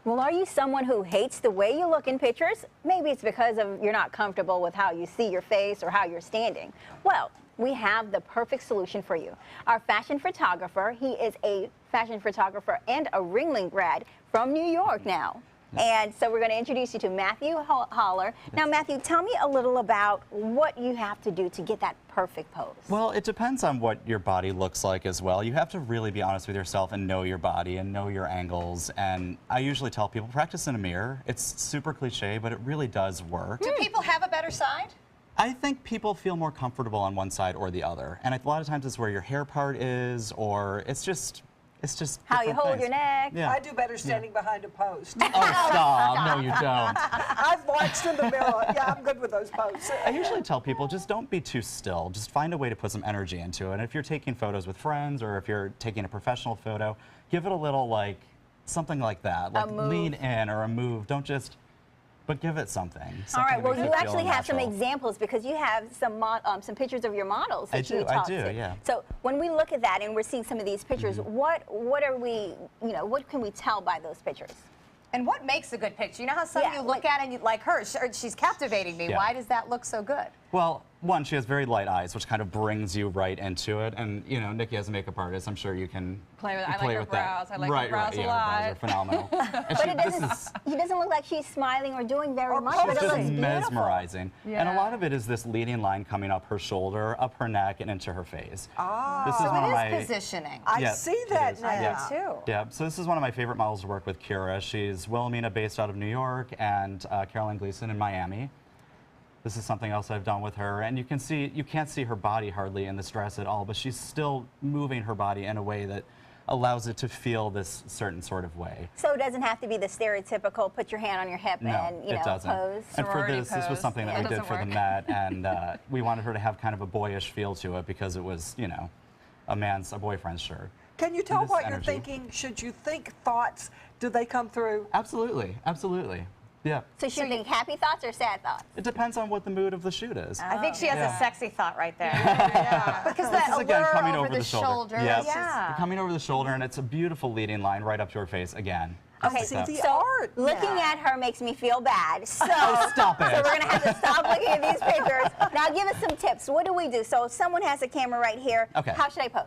Well, are you someone who hates the way you look in pictures? Maybe it's because you're not comfortable with how you see your face or how you're standing. Well, we have the perfect solution for you. Our fashion photographer, he is a fashion photographer and a Ringling grad from New York now. And so we're going to introduce you to Matthew Holler. Now, Matthew, tell me a little about what you have to do to get that perfect pose. Well, it depends on what your body looks like as well. You have to really be honest with yourself and know your body and know your angles. And I usually tell people, practice in a mirror. It's super cliche, but it really does work. Do people have a better side? I think people feel more comfortable on one side or the other. And a lot of times it's where your hair part is, or it's just how you hold your neck. Yeah. I do better standing behind a post. Oh, stop. No, you don't. I've watched in the mirror. Yeah, I'm good with those posts. I usually tell people, just don't be too still. Just find a way to put some energy into it. And if you're taking photos with friends or if you're taking a professional photo, give it a little, like, something like that. Like lean in or a move. Don't just... but give it something. All right. Well, you actually have some examples because you have some pictures of your models that you talked to. I do, yeah. So when we look at that and we're seeing some of these pictures, what are we, what can we tell by those pictures? And what makes a good picture? You know how some of you look at it and you like her, she's captivating me. Yeah. Why does that look so good? Well, one, she has very light eyes, which kind of brings you right into it. And, you know, Nikki as a makeup artist, I'm sure you can play with I like her brows. That. I like her brows a lot. Her brows are phenomenal. But he doesn't look like she's smiling or doing very much. It's but it just looks mesmerizing. Yeah. And a lot of it is this leading line coming up her shoulder, up her neck, and into her face. Ah. This is So one it of my, positioning. I see that now. Yeah. Too. Yeah, so this is one of my favorite models to work with, Kira. She's Wilhelmina based out of New York and Caroline Gleason in Miami. This is something else I've done with her, and you can't see her body hardly in this dress at all, but she's still moving her body in a way that allows it to feel this certain sort of way. So it doesn't have to be the stereotypical put your hand on your hip and it doesn't. Pose. And for Sorority this was something that we did for the Met, and we wanted her to have kind of a boyish feel to it because it was, you know, a boyfriend's shirt. Can you tell what energy. you're thinking? Should you think thoughts? Do they come through? Absolutely, absolutely. Yeah. So should you think happy thoughts or sad thoughts? It depends on what the mood of the shoot is. I think she has a sexy thought right there. Because This that is again allure coming over the shoulder. Yes. Yeah. Coming over the shoulder, and it's a beautiful leading line right up to her face again. Okay, See the so art. looking at her makes me feel bad. So, stop it. So we're going to have to stop looking at these pictures. Now give us some tips. What do we do? So if someone has a camera right here, Okay. how should I pose?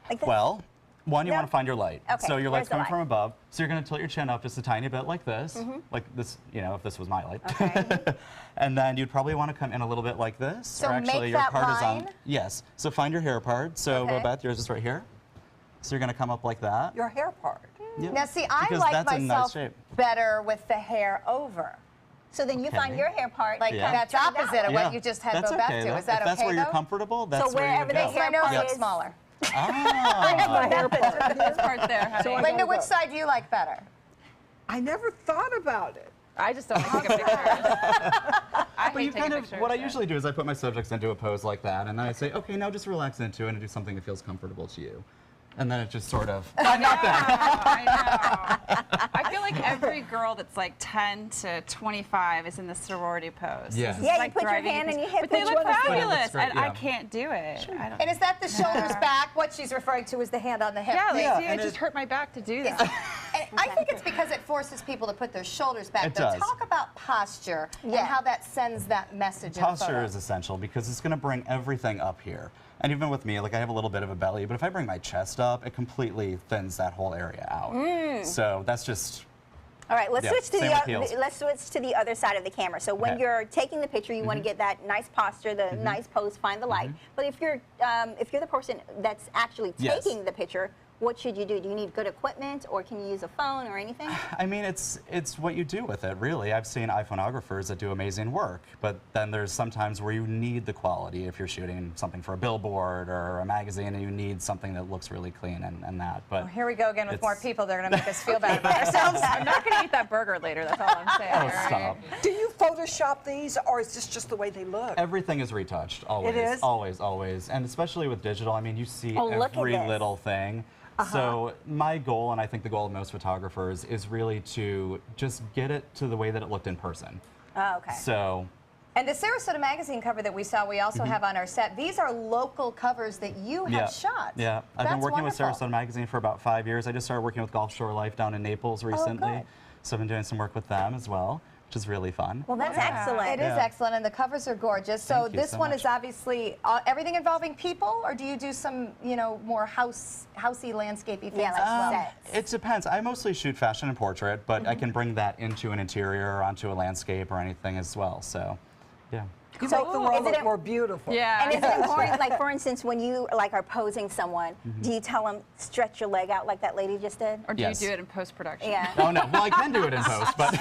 Like this? Well, one, you want to find your light. Okay, So your where's light's the coming light? from above. So you're going to tilt your chin up just a tiny bit like this. Like this, you know, if this was my light. Okay. And then you'd probably want to come in a little bit like this. So or actually make your that part is on. line? Yes. So find your hair part. So Okay. Beth, yours is right here. So you're going to come up like that. Your hair part. Yep. Now see, I Because like that's a nice myself shape. better with the hair over. So then you find your hair part. Like Yeah. that's turn it opposite out. of what you just had That's Bo Beth okay, do. though. Is that if that's okay where you're though? comfortable, that's where wherever you the would go. hair My nose part looks is- smaller. Ah. This part there, honey. Linda, which side do you like better? I never thought about it. I just don't like taking pictures. I But hate you taking kind of, pictures. what I usually do is I put my subjects into a pose like that, and then I say, okay, now just relax into it and do something that feels comfortable to you. And then it just sort of, not that. I know. I feel like every girl that's like 10 to 25 is in the sorority pose. Yeah. This is Yeah, you like put your driving hand me and you crazy. hit But they which look one is good? fabulous, That's great, and I yeah. can't do it. I don't. And is that the shoulders back? What she's referring to is the hand on the hip. Yeah, thing. like, see, and it just it- hurt my back to do that. And I think it's because it forces people to put their shoulders back. It Though. does. Talk about posture and Yeah. how that sends that message in a Posture photo. is essential because it's going to bring everything up here. And even with me, like I have a little bit of a belly, but if I bring my chest up, it completely thins that whole area out. So that's just, All right, let's Yeah, switch to same with heels. let's switch to the other side of the camera. So when Okay. you're taking the picture, you want to get that nice posture, the nice pose, find the light. But if you're the person that's actually Yes. taking the picture, what should you do? Do you need good equipment, or can you use a phone or anything? I mean, it's what you do with it, really. I've seen iPhonographers that do amazing work, but then there's sometimes where you need the quality if you're shooting something for a billboard or a magazine and you need something that looks really clean and that. But Well, here we go again with more it's- people. They're going to make us feel bad about ourselves. I'm not going to eat that burger later. That's all I'm saying. Oh, all right? stop. Do you Photoshop these, or is this just the way they look? Everything is retouched, always. It is? Always, always. And especially with digital, I mean, you see Oh, look at every this. little thing. So my goal, and I think the goal of most photographers, is really to just get it to the way that it looked in person. Oh, okay. So And the Sarasota magazine cover that we saw, we also have on our set. These are local covers that you have shot. Yeah, I've been That's working wonderful. with Sarasota magazine for about 5 years. I just started working with Gulf Shore Life down in Naples recently. good. So I've been doing some work with them as well, which is really fun. Well, that's It excellent. is Yeah. excellent, and the covers are gorgeous. So Thank you this so one much. is obviously everything involving people, or do you do some, more housey, landscapey things Yeah, like as well? sets. It depends. I mostly shoot fashion and portrait, but I can bring that into an interior or onto a landscape or anything as well. So, yeah. You So, make the world is it look a- more beautiful. Yeah. And is it important, like for instance, when you are posing someone, do you tell them stretch your leg out like that lady just did? Or do Yes. you do it in post-production? Yeah. Oh no, well I can do it in post, but If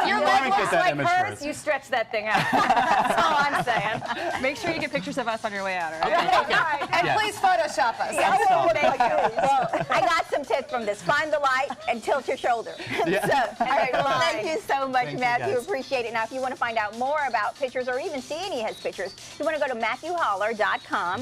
your Let leg me get looks that like image hers, first. you stretch that thing out. That's all I'm saying. Make sure you get pictures of us on your way out, all right? And Yes. please Photoshop us. Yeah. I'll Look like this. Well, I got some tips from this. Find the light and tilt your shoulder. Yeah. So, all right, well, thank you so much, Thank you, Matthew. guys. Appreciate it. Now, if you want to find out more about pictures or even see any of his pictures, you want to go to MatthewHoller.com.